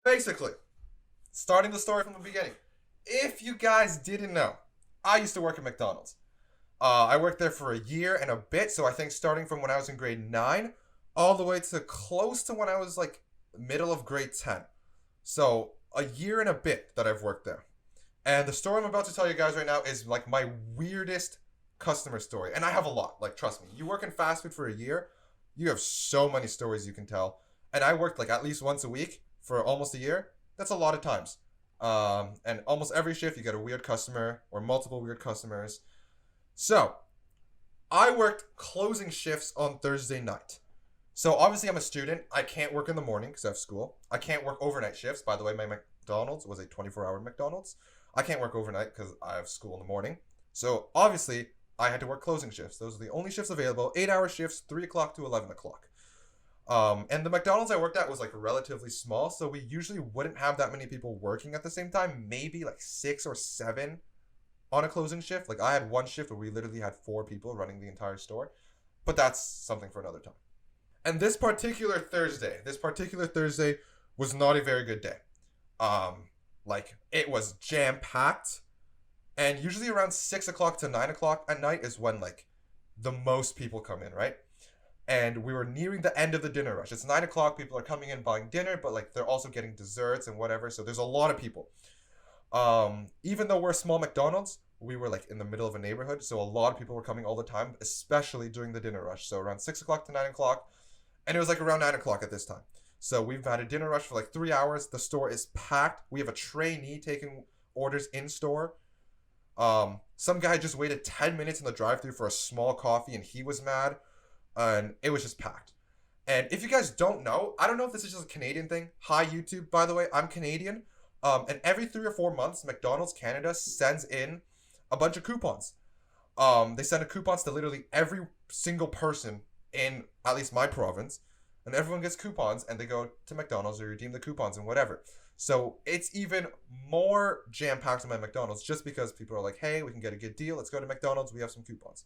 Basically, starting the story from the beginning. If you guys didn't know, I used to work at McDonald's. I worked there for a year and a bit, so I think starting from when I was in grade 9 all the way to close to when I was like middle of grade 10. So a year and a bit that I've worked there. And the story I'm about to tell you guys right now is like my weirdest customer story. And I have a lot. Like, trust me, you work in fast food for a year, you have so many stories you can tell. And I worked like at least once a week for almost a year. That's a lot of times. And almost every shift, you get a weird customer or multiple weird customers. So, I worked closing shifts on Thursday night. So, obviously, I'm a student. I can't work in the morning because I have school. I can't work overnight shifts. By the way, my McDonald's was a 24-hour McDonald's. I can't work overnight because I have school in the morning. So, obviously, I had to work closing shifts. Those are the only shifts available, 8-hour shifts, 3 o'clock to 11 o'clock. And the McDonald's I worked at was like relatively small, so we usually wouldn't have that many people working at the same time. Maybe like 6 or 7 on a closing shift. Like I had one shift where we literally had 4 people running the entire store, but that's something for another time. And this particular Thursday was not a very good day. Like it was jam packed, and usually around 6 o'clock to 9 o'clock at night is when like the most people come in, right? And we were nearing the end of the dinner rush. It's 9 o'clock. People are coming in buying dinner, but like they're also getting desserts and whatever. So there's a lot of people. Even though we're a small McDonald's, we were like in the middle of a neighborhood, so a lot of people were coming all the time, especially during the dinner rush. So around 6 o'clock to 9 o'clock, and it was like around 9 o'clock at this time. So we've had a dinner rush for like 3 hours. The store is packed. We have a trainee taking orders in store. Some guy just waited 10 minutes in the drive-thru for a small coffee, and he was mad, and it was just packed. And if you guys don't know, I don't know if this is just a Canadian thing. Hi YouTube, by the way, I'm Canadian. And every 3 or 4 months, McDonald's Canada sends in a bunch of coupons. They send a coupons to literally every single person in at least my province, and everyone gets coupons, and they go to McDonald's to redeem the coupons and whatever. So it's even more jam packed in my McDonald's just because people are like, "Hey, we can get a good deal. Let's go to McDonald's. We have some coupons."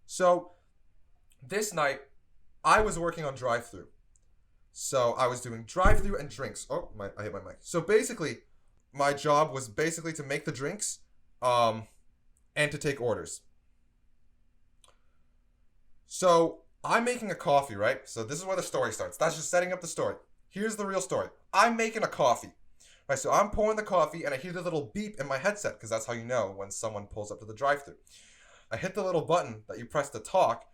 So this night, I was working on drive-through. So I was doing drive-through and drinks. Oh, I hit my mic. So basically, my job was basically to make the drinks, and to take orders. So I'm making a coffee, right? So this is where the story starts. That's just setting up the story. Here's the real story. I'm making a coffee. Right, so I'm pouring the coffee and I hear the little beep in my headset because that's how you know when someone pulls up to the drive-thru. I hit the little button that you press to talk,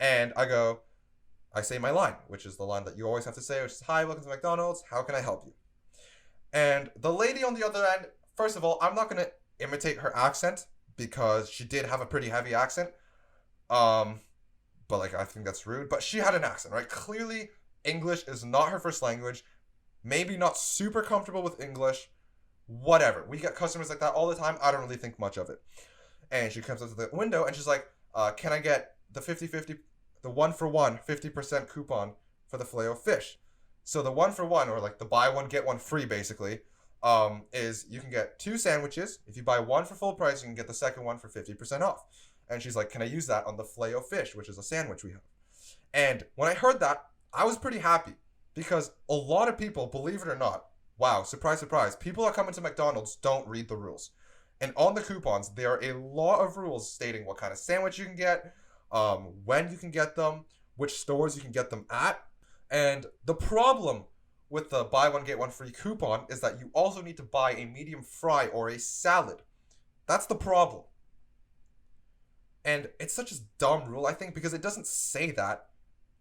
and I say my line, which is the line that you always have to say, which is, "Hi, welcome to McDonald's. How can I help you?" And the lady on the other end, first of all, I'm not gonna imitate her accent because she did have a pretty heavy accent. Um, but like I think that's rude. But she had an accent, right? Clearly, English is not her first language. Maybe not super comfortable with English. Whatever. We get customers like that all the time. I don't really think much of it. And she comes up to the window and she's like, "Can I get the 50/50, the 1 for 1 50% coupon for the filet of fish?" So the 1 for 1, or like the buy one get one free, basically, is you can get 2 sandwiches. If you buy one for full price, you can get the second one for 50% off. And she's like, "Can I use that on the filet of fish, which is a sandwich we have?" And when I heard that, I was pretty happy because a lot of people, believe it or not, wow, surprise, surprise, people that come into McDonald's don't read the rules. And on the coupons, there are a lot of rules stating what kind of sandwich you can get, when you can get them, which stores you can get them at. And the problem with the buy one get one free coupon is that you also need to buy a medium fry or a salad. That's the problem. And it's such a dumb rule, I think, because it doesn't say that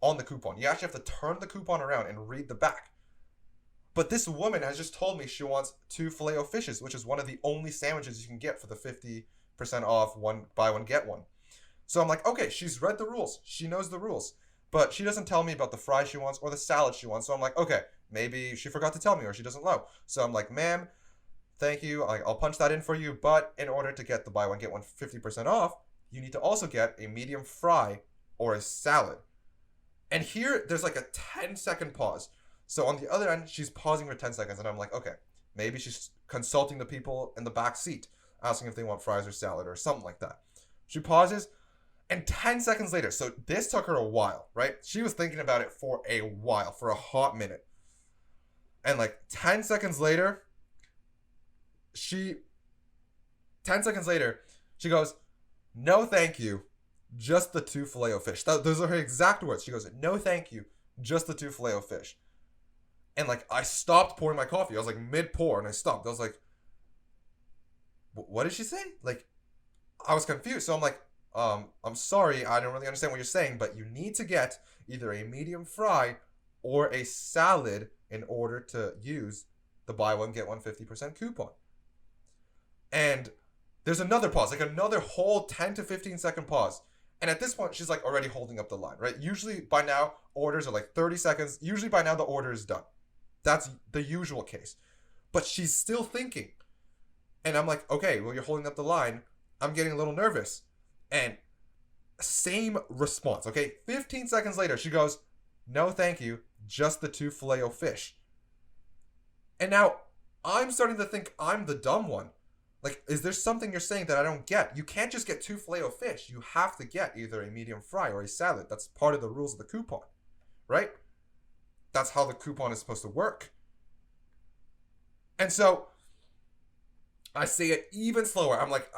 on the coupon. You actually have to turn the coupon around and read the back. But this woman has just told me she wants 2 filet-o-fishes, which is one of the only sandwiches you can get for the 50% off one buy one get one. So I'm like, okay, she's read the rules. She knows the rules. But she doesn't tell me about the fries she wants or the salad she wants. So I'm like, okay, maybe she forgot to tell me or she doesn't know. So I'm like, "Ma'am, thank you. I'll punch that in for you. But in order to get the buy one get one 50% off, you need to also get a medium fry or a salad." And here, there's like a 10-second pause. So on the other end, she's pausing for 10 seconds. And I'm like, okay, maybe she's consulting the people in the back seat, asking if they want fries or salad or something like that. She pauses, and 10 seconds later, so this took her a while, right? She was thinking about it for a while, for a hot minute. And like 10 seconds later, she 10 seconds later, she goes, "No, thank you. Just the two filet-o-fish." Those are her exact words. She goes, "No, thank you. Just the two filet-o-fish." And like, I stopped pouring my coffee. I was like mid-pour and I stopped. I was like, what did she say? Like, I was confused. So I'm like, I'm sorry. I don't really understand what you're saying, but you need to get either a medium fry or a salad in order to use the buy one, get one 50% coupon. And there's another pause, like another whole 10 to 15 second pause. And at this point, she's like already holding up the line, right? Usually by now, orders are like 30 seconds. Usually by now, the order is done. That's the usual case. But she's still thinking. And I'm like, okay, well, you're holding up the line. I'm getting a little nervous. And same response, okay? 15 seconds later, she goes, "No, thank you. Just the two filet-o-fish." And now I'm starting to think I'm the dumb one. Like, is there something you're saying that I don't get? You can't just get two filet-o-fish. You have to get either a medium fry or a salad. That's part of the rules of the coupon, right? That's how the coupon is supposed to work. And so I say it even slower. I'm like,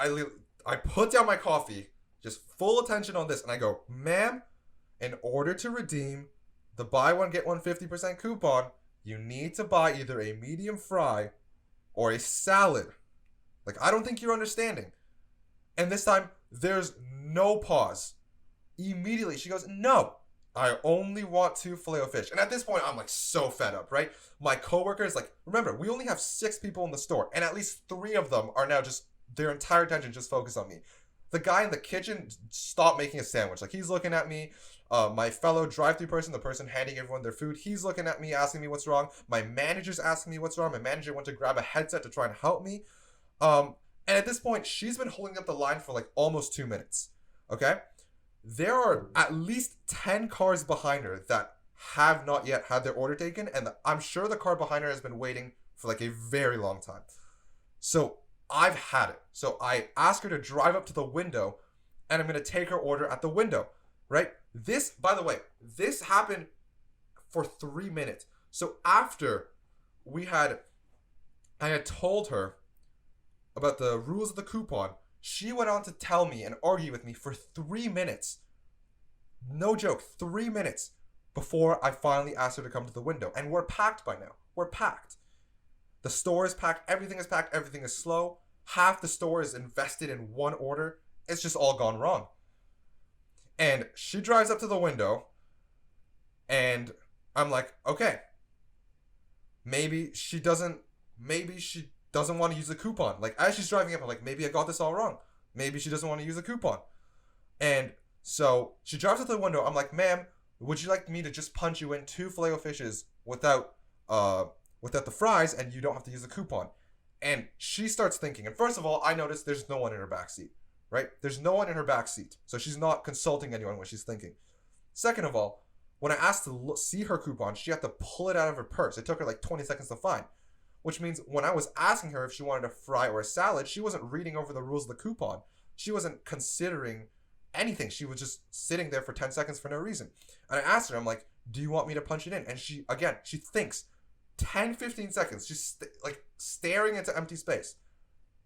I put down my coffee, just full attention on this, and I go, "Ma'am, in order to redeem the buy one, get one 50% coupon, you need to buy either a medium fry or a salad. Like, I don't think you're understanding." And this time, there's no pause. Immediately, she goes, "No, I only want two filet-o-fish." And at this point, I'm like so fed up, right? My coworkers, like, remember, we only have 6 people in the store, and at least 3 of them are now just, their entire attention just focused on me. The guy in the kitchen stopped making a sandwich. Like, he's looking at me. My fellow drive-thru person, the person handing everyone their food, he's looking at me, asking me what's wrong. My manager's asking me what's wrong. My manager went to grab a headset to try and help me. And at this point, she's been holding up the line for like almost 2 minutes. Okay? There are at least 10 cars behind her that have not yet had their order taken, and I'm sure the car behind her has been waiting for like a very long time. So I've had it. So I ask her to drive up to the window, and I'm going to take her order at the window, right? This, by the way, this happened for 3 minutes. So after I had told her about the rules of the coupon, she went on to tell me and argue with me for 3 minutes. No joke, 3 minutes before I finally asked her to come to the window. And we're packed by now. We're packed. The store is packed. Everything is packed. Everything is slow. Half the store is invested in one order. It's just all gone wrong. And she drives up to the window, and I'm like, okay, maybe she doesn't want to use the coupon. Like, as she's driving up, I'm like, maybe I got this all wrong. Maybe she doesn't want to use the coupon. And so she drives up to the window. I'm like, "Ma'am, would you like me to just punch you in 2 filet-o-fishes without the fries, and you don't have to use the coupon?" And she starts thinking. And first of all, I notice there's no one in her backseat, right? There's no one in her backseat. So she's not consulting anyone when she's thinking. Second of all, when I asked to see her coupon, she had to pull it out of her purse. It took her like 20 seconds to find. Which means when I was asking her if she wanted a fry or a salad, she wasn't reading over the rules of the coupon. She wasn't considering anything. She was just sitting there for 10 seconds for no reason. And I asked her, I'm like, "Do you want me to punch it in?" And she thinks 10, 15 seconds. She's like staring into empty space.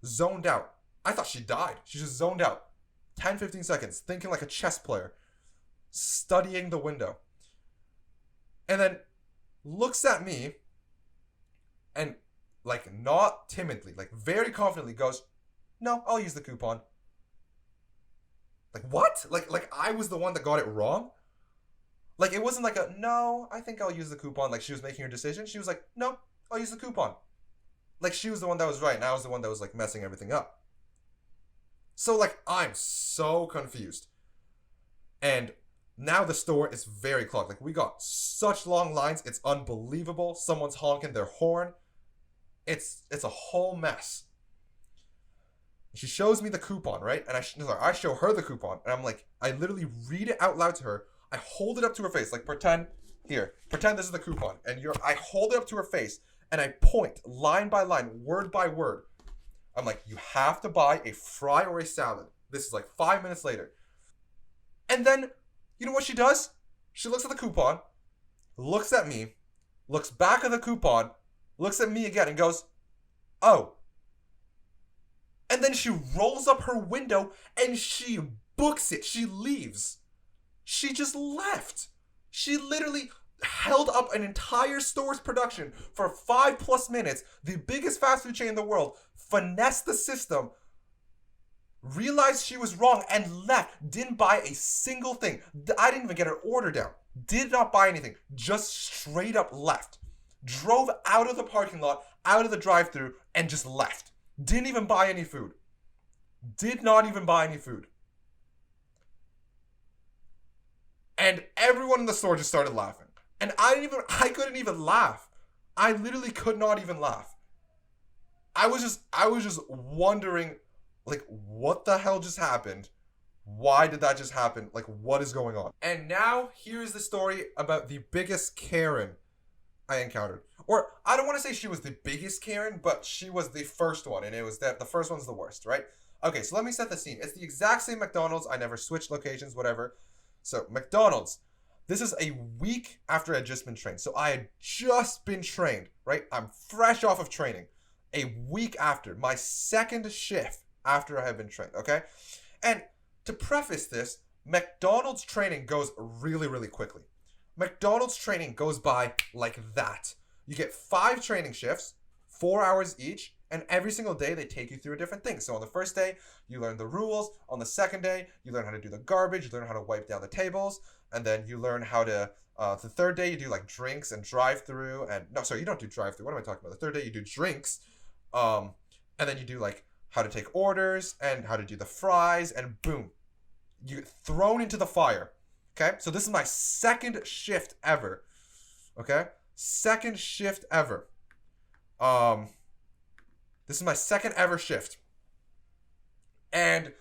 Zoned out. I thought she died. She just zoned out. 10, 15 seconds. Thinking like a chess player. Studying the window. And then looks at me and, like, not timidly, like very confidently goes, "No, I'll use the coupon." Like, what? Like I was the one that got it wrong? Like, it wasn't like a, "No, I think I'll use the coupon." Like, she was making her decision. She was like, "No, I'll use the coupon." Like, she was the one that was right, and I was the one that was, like, messing everything up. So, like, I'm so confused. And now the store is very clogged. Like, we got such long lines. It's unbelievable. Someone's honking their horn. It's a whole mess. She shows me the coupon, right? And I show her the coupon, and I'm like, I literally read it out loud to her. I hold it up to her face, like, pretend this is the coupon. And I hold it up to her face, and I point line by line, word by word. I'm like, "You have to buy a fry or a salad." This is like 5 minutes later. And then, you know what she does? She looks at the coupon, looks at me, looks back at the coupon, looks at me again and goes, "Oh." And then she rolls up her window and she books it. She leaves. She just left. She literally held up an entire store's production for 5+ minutes, the biggest fast food chain in the world, finessed the system, realized she was wrong, and left. Didn't buy a single thing. I didn't even get her order down. Did not buy anything. Just straight up left. Drove out of the parking lot, out of the drive-thru, and just left. Didn't even buy any food. Did not even buy any food. And everyone in the store just started laughing. And I couldn't even laugh. I literally could not even laugh. I was just wondering, like, what the hell just happened? Why did that just happen? Like, what is going on? And now, here's the story about the biggest Karen I encountered. Or, I don't want to say she was the biggest Karen, but she was the first one, and it was that the first one's the worst, right? Okay, so let me set the scene. It's the exact same McDonald's. I never switched locations, whatever. So, McDonald's. This is a week after I had just been trained. So, I had just been trained, right? I'm fresh off of training. A week after. My second shift after I had been trained, okay? And to preface this, McDonald's training goes really, really quickly. McDonald's training goes by like that. You get 5 training shifts, 4 hours each, and every single day they take you through a different thing. So on the first day, you learn the rules. On the second day, you learn how to do the garbage. You learn how to wipe down the tables. And then you learn how to, the third day you do like drinks and drive-through. And no, sorry, you don't do drive-through. What am I talking about? The third day you do drinks. And then you do like how to take orders and how to do the fries, and boom, you get thrown into the fire. Okay, so this is my second shift ever. Okay, second shift ever. This is my second ever shift, and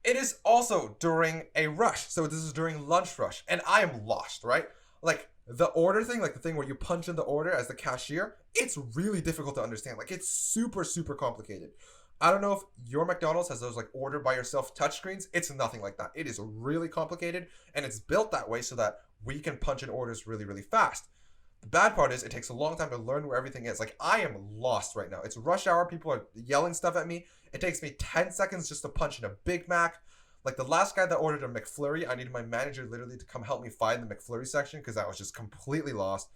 it is also during a rush. So this is during lunch rush, and I am lost, right? Like the order thing, like the thing where you punch in the order as the cashier, it's really difficult to understand. Like it's super, super complicated. I don't know if your McDonald's has those like order by yourself touchscreens. It's nothing like that. It is really complicated, and it's built that way so that we can punch in orders really, really fast. The bad part is it takes a long time to learn where everything is. Like I am lost right now. It's rush hour. People are yelling stuff at me. It takes me 10 seconds just to punch in a Big Mac. Like the last guy that ordered a McFlurry, I needed my manager literally to come help me find the McFlurry section because I was just completely lost.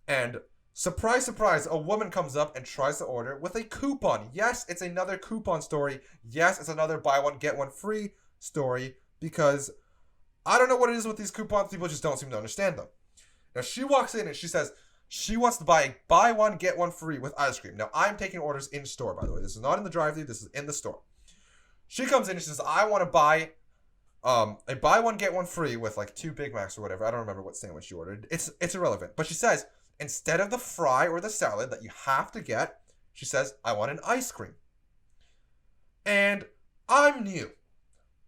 And surprise, surprise, a woman comes up and tries to order with a coupon. Yes, it's another coupon story. Yes, it's another buy one, get one free story, because I don't know what it is with these coupons. People just don't seem to understand them. Now, she walks in and she says she wants to buy one, get one free with ice cream. Now, I'm taking orders in store, by the way. This is not in the drive-thru. This is in the store. She comes in and she says, I want to buy a buy one, get one free with like 2 Big Macs or whatever. I don't remember what sandwich she ordered. It's irrelevant. But she says, instead of the fry or the salad that you have to get, she says, I want an ice cream. And I'm new.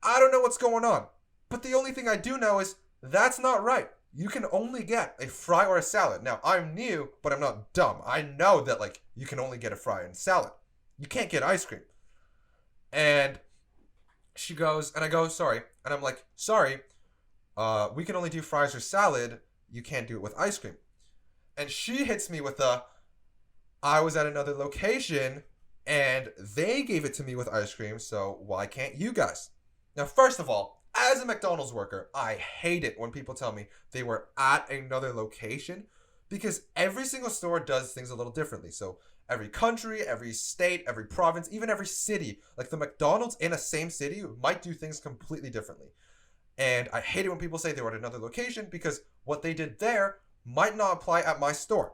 I don't know what's going on. But the only thing I do know is that's not right. You can only get a fry or a salad. Now, I'm new, but I'm not dumb. I know that like you can only get a fry and salad. You can't get ice cream. And she goes, and I go, sorry. And I'm like, sorry, we can only do fries or salad. You can't do it with ice cream. And she hits me with I was at another location and they gave it to me with ice cream, so why can't you guys? Now, first of all, as a McDonald's worker, I hate it when people tell me they were at another location, because every single store does things a little differently. So every country, every state, every province, even every city, like the McDonald's in a same city might do things completely differently. And I hate it when people say they were at another location, because what they did there might not apply at my store.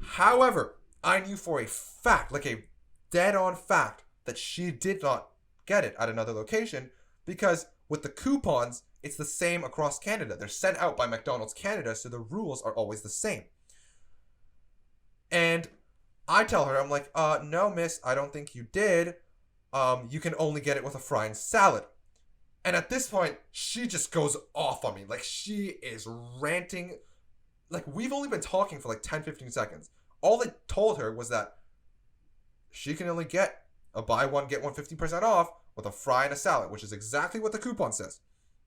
However, I knew for a fact, like a dead-on fact, that she did not get it at another location, because with the coupons, it's the same across Canada. They're sent out by McDonald's Canada, so the rules are always the same. And I tell her, I'm like, no, miss, I don't think you did. You can only get it with a fry and salad. And at this point, she just goes off on me. Like, she is ranting. Like, we've only been talking for like 10, 15 seconds. All I told her was that she can only get a buy one, get one 50% off with a fry and a salad, which is exactly what the coupon says.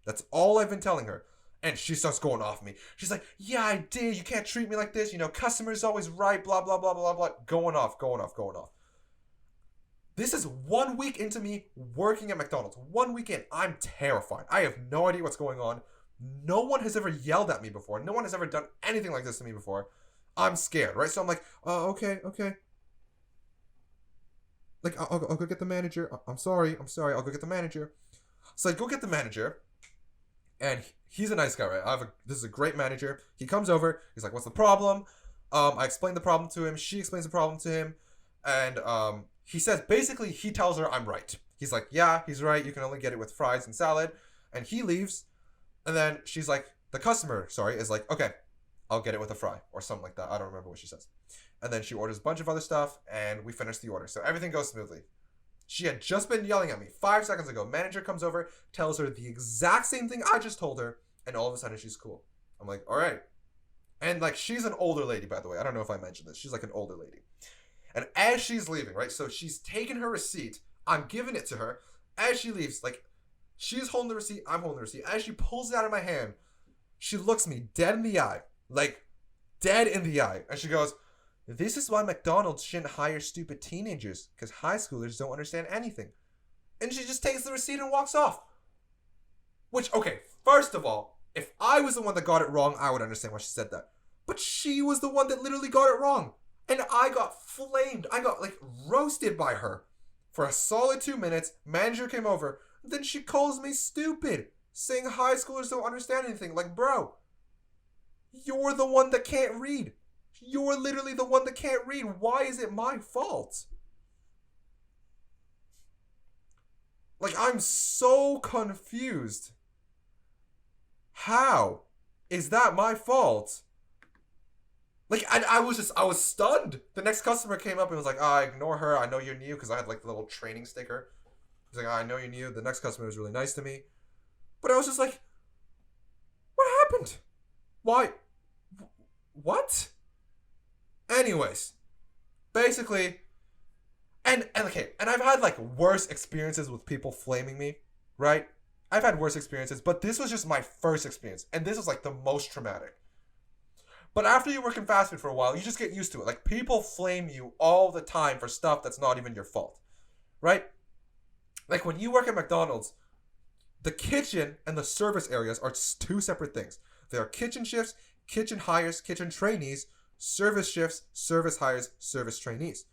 That's all I've been telling her. And she starts going off me. She's like, yeah, I did. You can't treat me like this. You know, customer's always right, blah, blah, blah, blah, blah. Going off, going off, going off. This is 1 week into me working at McDonald's. 1 week in. I'm terrified. I have no idea what's going on. No one has ever yelled at me before. No one has ever done anything like this to me before. I'm scared, right? So I'm like, okay. Like, I'll go get the manager. I'm sorry. I'll go get the manager. So I go get the manager. And he's a nice guy, right? This is a great manager. He comes over. He's like, what's the problem? I explain the problem to him. She explains the problem to him. And he says, basically, he tells her I'm right. He's like, yeah, he's right. You can only get it with fries and salad. And he leaves. And then she's like, the customer, is like, okay, I'll get it with a fry or something like that. I don't remember what she says. And then she orders a bunch of other stuff and we finish the order. So everything goes smoothly. She had just been yelling at me 5 seconds ago. Manager comes over, tells her the exact same thing I just told her. And all of a sudden she's cool. I'm like, all right. And like, she's an older lady, by the way. I don't know if I mentioned this. She's like an older lady. And as she's leaving, right? So she's taking her receipt. I'm giving it to her. As she leaves, like, she's holding the receipt. I'm holding the receipt. As she pulls it out of my hand, she looks me dead in the eye. Like, dead in the eye. And she goes, this is why McDonald's shouldn't hire stupid teenagers. Because high schoolers don't understand anything. And she just takes the receipt and walks off. Which, okay, first of all, if I was the one that got it wrong, I would understand why she said that. But she was the one that literally got it wrong. And I got flamed. I got, like, roasted by her. For a solid 2 minutes, manager came over. Then she calls me stupid. Saying high schoolers don't understand anything. Like, bro, you're the one that can't read. You're literally the one that can't read. Why is it my fault? Like, I'm so confused. How is that my fault? Like, I was stunned. The next customer came up and was like, ignore her. I know you're new, because I had, like, the little training sticker. He's like, I know you're new. The next customer was really nice to me. But I was just like, what happened? Why? What? Anyways, basically, and okay, and I've had, like, worse experiences with people flaming me, right? I've had worse experiences, but this was just my first experience, and this was, like, the most traumatic. But after you work in fast food for a while, you just get used to it. Like, people flame you all the time for stuff that's not even your fault, right? Like, when you work at McDonald's, the kitchen and the service areas are two separate things. There are kitchen shifts, kitchen hires, kitchen trainees, service shifts, service hires, service trainees.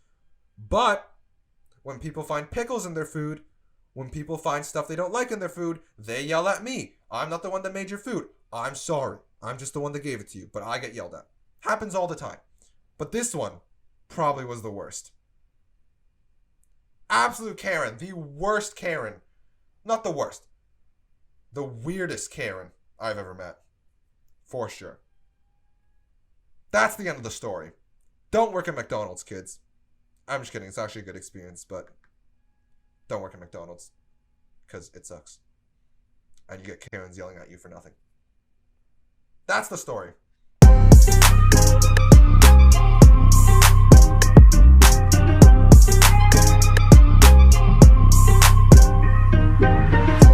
But when people find pickles in their food, when people find stuff they don't like in their food, they yell at me. I'm not the one that made your food. I'm sorry. I'm just the one that gave it to you, but I get yelled at. Happens all the time. But this one probably was the worst. Absolute Karen. The worst Karen. Not the worst. The weirdest Karen I've ever met. For sure. That's the end of the story. Don't work at McDonald's, kids. I'm just kidding. It's actually a good experience, but don't work at McDonald's. Because it sucks. And you get Karens yelling at you for nothing. That's the story.